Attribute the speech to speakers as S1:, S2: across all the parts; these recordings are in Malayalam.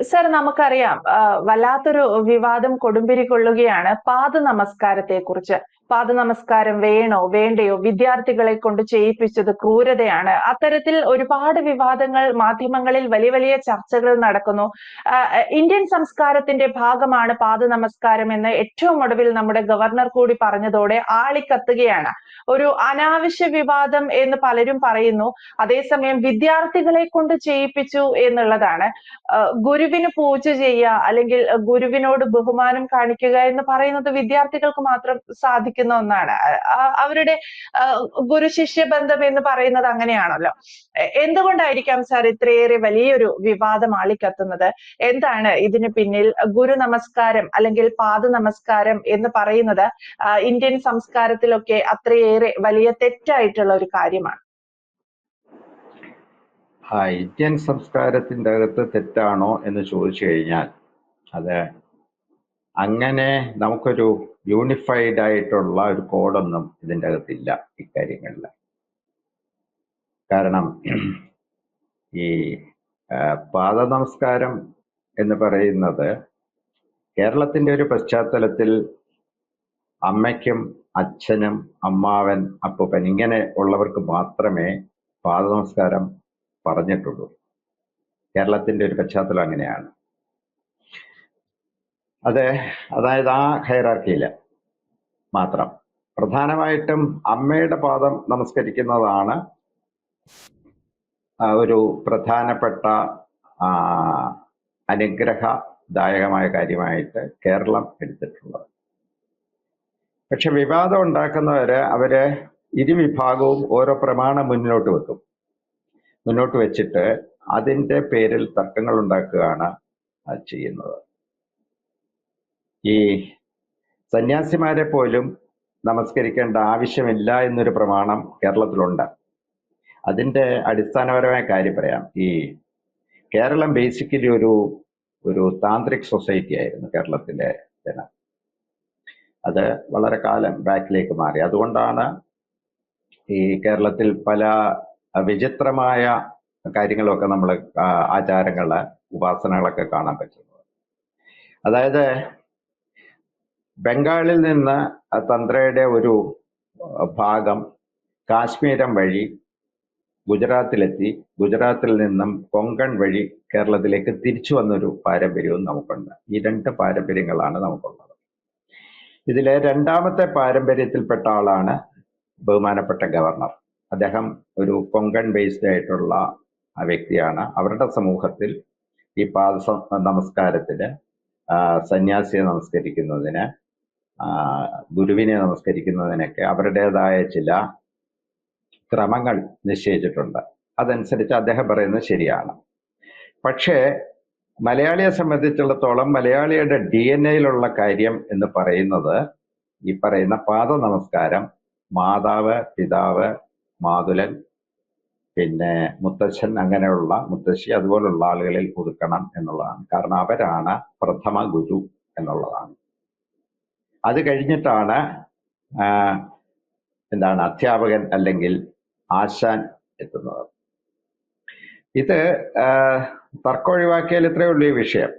S1: സർ നമുക്കറിയാം വല്ലാത്തൊരു വിവാദം കൊടുമ്പിരി കൊള്ളുകയാണ് പാദ നമസ്കാരത്തെ കുറിച്ച്. പാദ നമസ്കാരം വേണോ വേണ്ടയോ, വിദ്യാർത്ഥികളെ കൊണ്ട് ചെയ്യിപ്പിച്ചത് ക്രൂരതയാണ്. അത്തരത്തിൽ ഒരുപാട് വിവാദങ്ങൾ മാധ്യമങ്ങളിൽ വലിയ വലിയ ചർച്ചകൾ നടക്കുന്നു. ഇന്ത്യൻ സംസ്കാരത്തിന്റെ ഭാഗമാണ് പാദ നമസ്കാരം എന്ന് ഏറ്റവും ഒടുവിൽ നമ്മുടെ ഗവർണർ കൂടി പറഞ്ഞതോടെ ആളിക്കത്തുകയാണ്. ഒരു അനാവശ്യ വിവാദം എന്ന് പലരും പറയുന്നു. അതേസമയം വിദ്യാർത്ഥികളെ കൊണ്ട് ചെയ്യിപ്പിച്ചു എന്നുള്ളതാണ്. ഗുരുവിന് പൂജ ചെയ്യുക അല്ലെങ്കിൽ ഗുരുവിനോട് ബഹുമാനം കാണിക്കുക എന്ന് പറയുന്നത് വിദ്യാർത്ഥികൾക്ക് മാത്രം സാധിക്കുന്ന ഒന്നാണ്. അവരുടെ ഗുരു ശിഷ്യ ബന്ധം എന്ന് പറയുന്നത് അങ്ങനെയാണല്ലോ. എന്തുകൊണ്ടായിരിക്കാം സാർ ഇത്രയേറെ വലിയൊരു വിവാദം ആളിക്കത്തുന്നത്? എന്താണ് ഇതിന് പിന്നിൽ? ഗുരു നമസ്കാരം അല്ലെങ്കിൽ പാദ നമസ്കാരം എന്ന് പറയുന്നത് ഇന്ത്യൻ സംസ്കാരത്തിലൊക്കെ അത്രയേറെ വലിയ തെറ്റായിട്ടുള്ള ഒരു കാര്യമാണ്.
S2: ഇന്ത്യൻ സംസ്കാരത്തിൻ്റെ അകത്ത് തെറ്റാണോ എന്ന് ചോദിച്ചു കഴിഞ്ഞാൽ അത് അങ്ങനെ നമുക്കൊരു യൂണിഫൈഡ് ആയിട്ടുള്ള ഒരു കോഡൊന്നും ഇതിൻ്റെ അകത്തില്ല ഇക്കാര്യങ്ങളിൽ. കാരണം ഈ പാദ നമസ്കാരം എന്ന് പറയുന്നത് കേരളത്തിൻ്റെ ഒരു പശ്ചാത്തലത്തിൽ അമ്മയ്ക്കും അച്ഛനും അമ്മാവൻ അപ്പൂപ്പൻ ഇങ്ങനെ ഉള്ളവർക്ക് മാത്രമേ പാദ നമസ്കാരം പറഞ്ഞിട്ടുള്ളൂ. കേരളത്തിൻ്റെ ഒരു പശ്ചാത്തലം അങ്ങനെയാണ്. അതായത് ആ ഹൈറാർക്കിയിൽ മാത്രം പ്രധാനമായിട്ടും അമ്മയുടെ പാദം നമസ്കരിക്കുന്നതാണ് ഒരു പ്രധാനപ്പെട്ട അനുഗ്രഹദായകമായ കാര്യമായിട്ട് കേരളം എടുത്തിട്ടുള്ളത്. പക്ഷെ വിവാദം ഉണ്ടാക്കുന്നവര് അവര് ഇരുവിഭാഗവും ഓരോ പ്രമാണം മുന്നോട്ട് വെച്ചിട്ട് അതിൻ്റെ പേരിൽ തർക്കങ്ങൾ ഉണ്ടാക്കുകയാണ് ചെയ്യുന്നത്. ഈ സന്യാസിമാരെ പോലും നമസ്കരിക്കേണ്ട ആവശ്യമില്ല എന്നൊരു പ്രമാണം കേരളത്തിലുണ്ട്. അതിൻ്റെ അടിസ്ഥാനപരമായ കാര്യം പറയാം. ഈ കേരളം ബേസിക്കലി ഒരു താന്ത്രിക് സൊസൈറ്റി ആയിരുന്നു കേരളത്തിലെ ജനം. അത് വളരെ കാലം ബാക്കിലേക്ക് മാറി. അതുകൊണ്ടാണ് ഈ കേരളത്തിൽ പല വിചിത്രമായ കാര്യങ്ങളൊക്കെ നമ്മൾ ആചാരങ്ങള് ഉപാസനകളൊക്കെ കാണാൻ പറ്റുന്നത്. അതായത് ബംഗാളിൽ നിന്ന് തന്ത്രയുടെ ഒരു ഭാഗം കാശ്മീരം വഴി ഗുജറാത്തിലെത്തി, ഗുജറാത്തിൽ നിന്നും കൊങ്കൺ വഴി കേരളത്തിലേക്ക് തിരിച്ചു വന്നൊരു പാരമ്പര്യവും നമുക്കുണ്ട്. ഈ രണ്ട് പാരമ്പര്യങ്ങളാണ് നമുക്കുള്ളത്. ഇതിലെ രണ്ടാമത്തെ പാരമ്പര്യത്തിൽപ്പെട്ട ആളാണ് ബഹുമാനപ്പെട്ട ഗവർണർ. അദ്ദേഹം ഒരു കൊങ്കൺ ബേസ്ഡ് ആയിട്ടുള്ള വ്യക്തിയാണ്. അവരുടെ സമൂഹത്തിൽ ഈ പാദ നമസ്കാരത്തിന്, സന്യാസിയെ നമസ്കരിക്കുന്നതിന്, ഗുരുവിനെ നമസ്കരിക്കുന്നതിനൊക്കെ അവരുടേതായ ചില ക്രമങ്ങൾ നിശ്ചയിച്ചിട്ടുണ്ട്. അതനുസരിച്ച് അദ്ദേഹം പറയുന്നത് ശരിയാണ്. പക്ഷേ മലയാളിയെ സംബന്ധിച്ചിടത്തോളം മലയാളിയുടെ DNA-യിലുള്ള കാര്യം എന്ന് പറയുന്നത് ഈ പറയുന്ന പാദ നമസ്കാരം മാതാവ്, പിതാവ്, മാതുലൻ, പിന്നെ മുത്തച്ഛൻ, അങ്ങനെയുള്ള മുത്തശ്ശി, അതുപോലുള്ള ആളുകളിൽ ഒതുക്കണം എന്നുള്ളതാണ്. കാരണം അവരാണ് പ്രഥമ ഗുരു എന്നുള്ളതാണ്. അത് കഴിഞ്ഞിട്ടാണ് അധ്യാപകൻ അല്ലെങ്കിൽ ആശാൻ എത്തുന്നത്. ഇത് തർക്കം ഒഴിവാക്കിയാൽ ഇത്രയേ ഉള്ളൂ. ഈ വിഷയം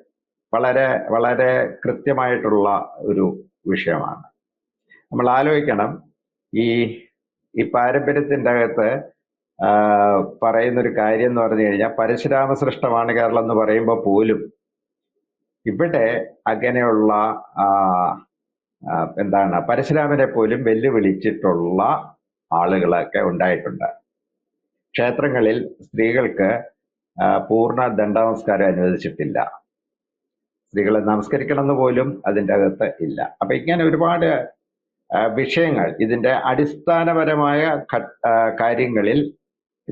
S2: വളരെ വളരെ കൃത്യമായിട്ടുള്ള ഒരു വിഷയമാണ്. നമ്മൾ ആലോചിക്കണം, ഈ പാരമ്പര്യത്തിൻ്റെ അകത്ത് പറയുന്നൊരു കാര്യം എന്ന് പറഞ്ഞു കഴിഞ്ഞാൽ പരശുരാമ സൃഷ്ടമാണ് കേരളം എന്ന് പറയുമ്പോൾ പോലും ഇവിടെ അങ്ങനെയുള്ള പരശുരാമനെ പോലും വെല്ലുവിളിച്ചിട്ടുള്ള ആളുകളൊക്കെ ഉണ്ടായിട്ടുണ്ട്. ക്ഷേത്രങ്ങളിൽ സ്ത്രീകൾക്ക് പൂർണ്ണ ദണ്ഡനമസ്കാരം അനുവദിച്ചിട്ടില്ല. സ്ത്രീകളെ നമസ്കരിക്കണമെന്ന് പോലും അതിൻ്റെ അകത്ത് ഇല്ല. അപ്പൊ ഇങ്ങനെ ഒരുപാട് വിഷയങ്ങൾ, ഇതിൻ്റെ അടിസ്ഥാനപരമായ കാര്യങ്ങളിൽ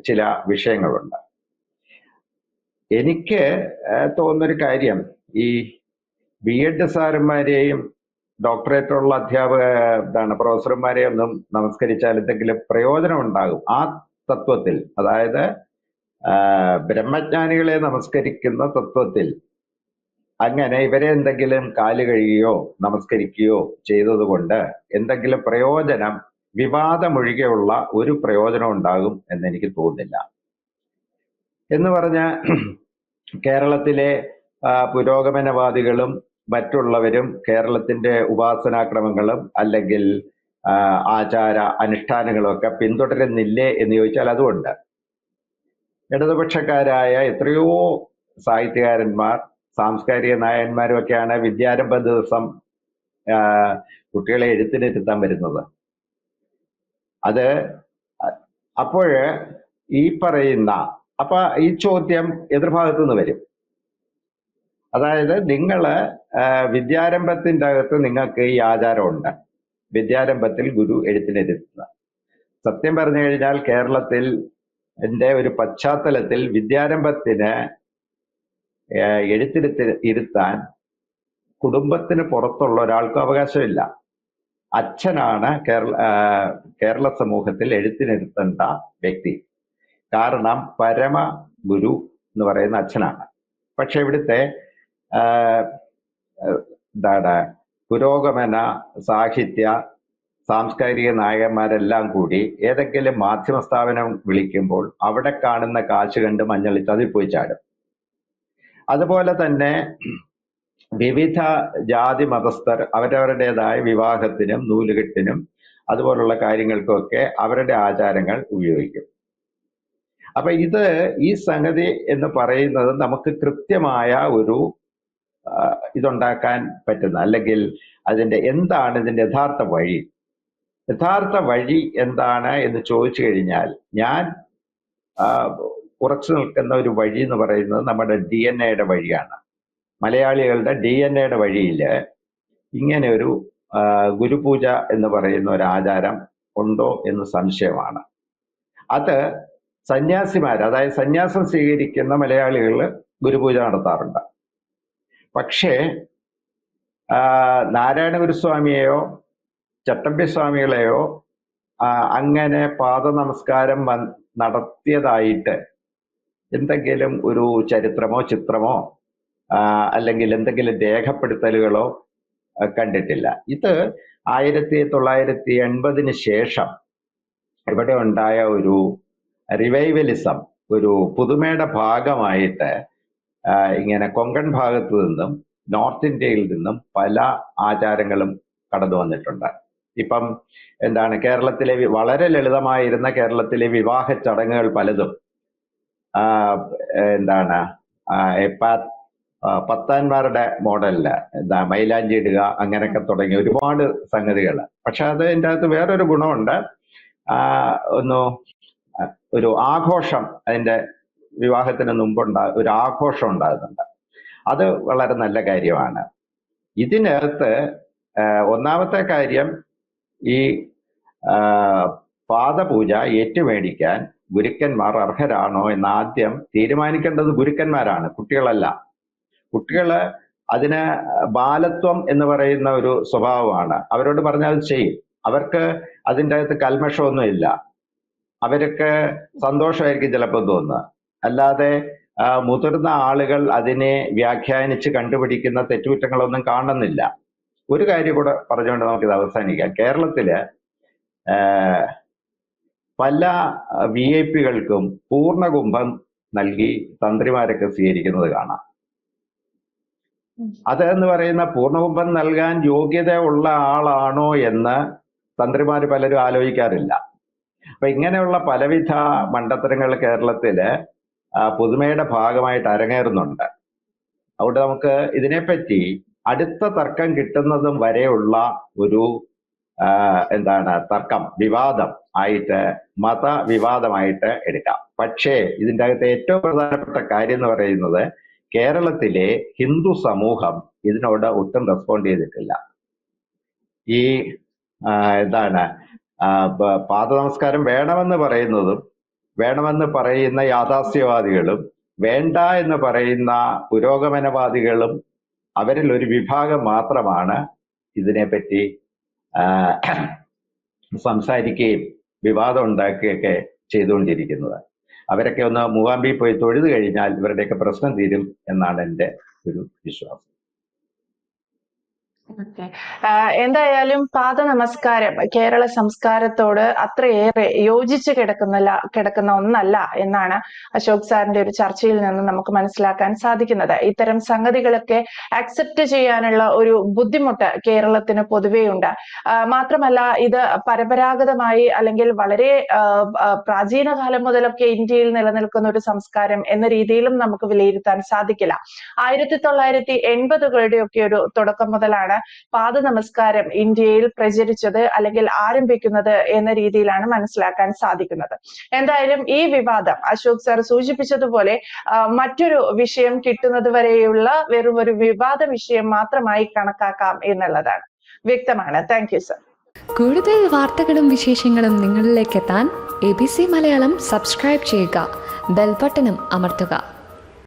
S2: ചില വിഷയങ്ങളുണ്ട്. എനിക്ക് തോന്നുന്നൊരു കാര്യം, ഈ B.Ed സാറന്മാരെയും ഡോക്ടറേറ്റുള്ള പ്രൊഫസർമാരെയും ഒന്നും നമസ്കരിച്ചാൽ എന്തെങ്കിലും പ്രയോജനം ഉണ്ടാകും ആ തത്വത്തിൽ. അതായത് ബ്രഹ്മജ്ഞാനികളെ നമസ്കരിക്കുന്ന തത്വത്തിൽ അങ്ങനെ ഇവരെ എന്തെങ്കിലും കാല് കഴുകുകയോ നമസ്കരിക്കുകയോ ചെയ്തതുകൊണ്ട് എന്തെങ്കിലും പ്രയോജനം, വിവാദമൊഴികെയുള്ള ഒരു പ്രയോജനം ഉണ്ടാകും എന്നെനിക്ക് തോന്നുന്നില്ല. എന്ന് പറഞ്ഞ കേരളത്തിലെ പുരോഗമനവാദികളും മറ്റുള്ളവരും കേരളത്തിന്റെ ഉപാസനാക്രമങ്ങളും അല്ലെങ്കിൽ ആചാര അനുഷ്ഠാനങ്ങളും ഒക്കെ പിന്തുടരുന്നില്ലേ എന്ന് ചോദിച്ചാൽ അതുകൊണ്ട് ഇടതുപക്ഷക്കാരായ എത്രയോ സാഹിത്യകാരന്മാർ സാംസ്കാരിക നായകന്മാരും ഒക്കെയാണ് വിദ്യാരംഭ ദിവസം കുട്ടികളെ എഴുത്തിനിരുത്താൻ വരുന്നത്. അത് അപ്പോഴ് ഈ പറയുന്ന അപ്പൊ ഈ ചോദ്യം എതിർഭാഗത്തു നിന്ന് വരും. അതായത് നിങ്ങള് വിദ്യാരംഭത്തിന്റെ അകത്ത് നിങ്ങൾക്ക് ഈ ആചാരമുണ്ട്, വിദ്യാരംഭത്തിൽ ഗുരു എഴുത്തിനിരുത്തുക. സത്യം പറഞ്ഞു കഴിഞ്ഞാൽ കേരളത്തിൽ എൻ്റെ ഒരു പശ്ചാത്തലത്തിൽ വിദ്യാരംഭത്തിന് ഇരുത്താൻ കുടുംബത്തിന് പുറത്തുള്ള ഒരാൾക്കും അവകാശമില്ല. അച്ഛനാണ് കേരള സമൂഹത്തിൽ എഴുത്തിനിരുത്തേണ്ട വ്യക്തി. കാരണം പരമ ഗുരു എന്ന് പറയുന്ന അച്ഛനാണ്. പക്ഷെ ഇവിടുത്തെ എന്താണ് പുരോഗമന സാഹിത്യ സാംസ്കാരിക നായകന്മാരെല്ലാം കൂടി ഏതെങ്കിലും മാധ്യമ സ്ഥാപനം വിളിക്കുമ്പോൾ അവിടെ കാണുന്ന കാശ് കണ്ട് മഞ്ഞളിച്ച് അതിൽ പോയി ചാടും. അതുപോലെ തന്നെ വിവിധ ജാതി മതസ്ഥർ അവരവരുടേതായ വിവാഹത്തിനും നൂലുകെട്ടിനും അതുപോലുള്ള കാര്യങ്ങൾക്കൊക്കെ അവരുടെ ആചാരങ്ങൾ ഉപയോഗിക്കും. അപ്പൊ ഈ സംഗതി എന്ന് പറയുന്നത് നമുക്ക് കൃത്യമായ ഒരു ഇതുണ്ടാക്കാൻ പറ്റുന്ന, അല്ലെങ്കിൽ എന്താണ് ഇതിന്റെ യഥാർത്ഥ വഴി എന്താണ് എന്ന് ചോദിച്ചു കഴിഞ്ഞാൽ ഞാൻ ഉറച്ചു നിൽക്കുന്ന ഒരു വഴി എന്ന് പറയുന്നത് നമ്മുടെ DNA വഴിയാണ്. മലയാളികളുടെ DNA വഴിയിൽ ഇങ്ങനെ ഒരു ഗുരുപൂജ എന്ന് പറയുന്ന ഒരു ആചാരം ഉണ്ടോ എന്ന് സംശയമാണ്. അത് സന്യാസിമാർ, അതായത് സന്യാസം സ്വീകരിക്കുന്ന മലയാളികൾ ഗുരുപൂജ നടത്താറുണ്ട്. പക്ഷേ നാരായണ ഗുരുസ്വാമിയെയോ ചട്ടമ്പി സ്വാമികളെയോ അങ്ങനെ പാദ നമസ്കാരം നടത്തിയതായിട്ട് എന്തെങ്കിലും ഒരു ചരിത്രമോ ചിത്രമോ അല്ലെങ്കിൽ എന്തെങ്കിലും രേഖപ്പെടുത്തലുകളോ കണ്ടിട്ടില്ല. ഇത് 1980 ശേഷം ഇവിടെ ഉണ്ടായ ഒരു റിവൈവലിസം, ഒരു പുതുമയുടെ ഭാഗമായിട്ട് ഇങ്ങനെ കൊങ്കൺ ഭാഗത്തു നിന്നും നോർത്ത് ഇന്ത്യയിൽ നിന്നും പല ആചാരങ്ങളും കടന്നു വന്നിട്ടുണ്ട്. ഇപ്പം എന്താണ് കേരളത്തിലെ വളരെ ലളിതമായിരുന്ന കേരളത്തിലെ വിവാഹ ചടങ്ങുകൾ പലതും എന്താണ് പത്താന്മാരുടെ മോഡലില് മൈലാഞ്ചി ഇടുക അങ്ങനെയൊക്കെ തുടങ്ങിയ ഒരുപാട് സംഗതികൾ. പക്ഷെ അതിൻ്റെ അകത്ത് വേറൊരു ഗുണമുണ്ട്. ഒരു ആഘോഷം, അതിൻ്റെ വിവാഹത്തിന് ഒരു ആഘോഷം ഉണ്ടാകുന്നുണ്ട്. അത് വളരെ നല്ല കാര്യമാണ്. ഇതിനകത്ത് ഒന്നാമത്തെ കാര്യം, ഈ പാദപൂജ ഏറ്റുമേടിക്കാൻ ഗുരുക്കന്മാർ അർഹരാണോ എന്ന് ആദ്യം തീരുമാനിക്കേണ്ടത് ഗുരുക്കന്മാരാണ്, കുട്ടികളല്ല. കുട്ടികള് അതിന് ബാലത്വം എന്ന് പറയുന്ന ഒരു സ്വഭാവമാണ്. അവരോട് പറഞ്ഞാൽ ചെയ്യും. അവർക്ക് അതിൻ്റെ അകത്ത് കൽമഷമൊന്നും ഇല്ല. അവർക്ക് സന്തോഷമായിരിക്കും ചിലപ്പോൾ തോന്നുക. അല്ലാതെ മുതിർന്ന ആളുകൾ അതിനെ വ്യാഖ്യാനിച്ച് കണ്ടുപിടിക്കുന്ന തെറ്റുകുറ്റങ്ങളൊന്നും കാണുന്നില്ല. ഒരു കാര്യം കൂടെ പറഞ്ഞുകൊണ്ട് നമുക്കിത് അവസാനിക്കാം. കേരളത്തില് പല VIP കൾക്കും പൂർണ്ണകുംഭം നൽകി തന്ത്രിമാരൊക്കെ സ്വീകരിക്കുന്നത് കാണാം. അതെന്ന് പറയുന്ന പൂർണ്ണകുംഭം നൽകാൻ യോഗ്യത ഉള്ള ആളാണോ എന്ന് തന്ത്രിമാർ പലരും ആലോചിക്കാറില്ല. അപ്പൊ ഇങ്ങനെയുള്ള പലവിധ മണ്ടത്തരങ്ങൾ കേരളത്തില് പുതുമയുടെ ഭാഗമായിട്ട് അരങ്ങേറുന്നുണ്ട്. അതുകൊണ്ട് നമുക്ക് ഇതിനെപ്പറ്റി അടുത്ത തർക്കം കിട്ടുന്നതും വരെയുള്ള ഒരു തർക്കം, വിവാദം ആയിട്ട്, മതവിവാദമായിട്ട് എടുക്കാം. പക്ഷേ ഇതിൻ്റെ അകത്ത് ഏറ്റവും പ്രധാനപ്പെട്ട കാര്യം എന്ന് പറയുന്നത് കേരളത്തിലെ ഹിന്ദു സമൂഹം ഇതിനോട് ഒട്ടും റെസ്പോണ്ട് ചെയ്തിട്ടില്ല. ഈ പാദ നമസ്കാരം വേണമെന്ന് പറയുന്ന യാഥാസ്ഥ്യവാദികളും വേണ്ട എന്ന് പറയുന്ന പുരോഗമനവാദികളും അവരിൽ ഒരു വിഭാഗം മാത്രമാണ് ഇതിനെപ്പറ്റി സംസാരിക്കുകയും വിവാദം ഉണ്ടാക്കുകയൊക്കെ ചെയ്തുകൊണ്ടിരിക്കുന്നത്. അവരൊക്കെ ഒന്ന് മൂകാംബിയിൽ പോയി തൊഴുതു കഴിഞ്ഞാൽ ഇവരുടെയൊക്കെ പ്രശ്നം തീരും എന്നാണ് എൻ്റെ ഒരു വിശ്വാസം.
S1: ഓക്കെ. എന്തായാലും പാദ നമസ്കാരം കേരള സംസ്കാരത്തോട് അത്രയേറെ യോജിച്ച് കിടക്കുന്ന ഒന്നല്ല എന്നാണ് അശോക് സാറിന്റെ ഒരു ചർച്ചയിൽ നിന്ന് നമുക്ക് മനസ്സിലാക്കാൻ സാധിക്കുന്നത്. ഇത്തരം സംഗതികളൊക്കെ അക്സെപ്റ്റ് ചെയ്യാനുള്ള ഒരു ബുദ്ധിമുട്ട് കേരളത്തിന് പൊതുവെയുണ്ട്. മാത്രമല്ല ഇത് പരമ്പരാഗതമായി അല്ലെങ്കിൽ വളരെ പ്രാചീന കാലം മുതലൊക്കെ ഇന്ത്യയിൽ നിലനിൽക്കുന്ന ഒരു സംസ്കാരം എന്ന രീതിയിലും നമുക്ക് വിലയിരുത്താൻ സാധിക്കില്ല. 1980കളുടെ ഒക്കെ ഒരു തുടക്കം മുതലാണ് പാദ നമസ്കാരം ഇന്ത്യയിൽ പ്രചരിച്ചത് അല്ലെങ്കിൽ ആരംഭിക്കുന്നത് എന്ന രീതിയിലാണ് മനസ്സിലാക്കാൻ സാധിക്കുന്നത്. എന്തായാലും ഈ വിവാദം അശോക് സാർ സൂചിപ്പിച്ചതുപോലെ മറ്റൊരു വിഷയം കിട്ടുന്നത് വരെയുള്ള വെറും ഒരു വിവാദ വിഷയം മാത്രമായി കണക്കാക്കാം എന്നുള്ളതാണ് വ്യക്തമാണ്. Thank you sir.
S3: കൂടുതൽ വാർത്തകളും വിശേഷങ്ങളും നിങ്ങളിലേക്ക് എത്താൻ ABC മലയാളം സബ്സ്ക്രൈബ് ചെയ്യുക, ബെൽബട്ടനും അമർത്തുക.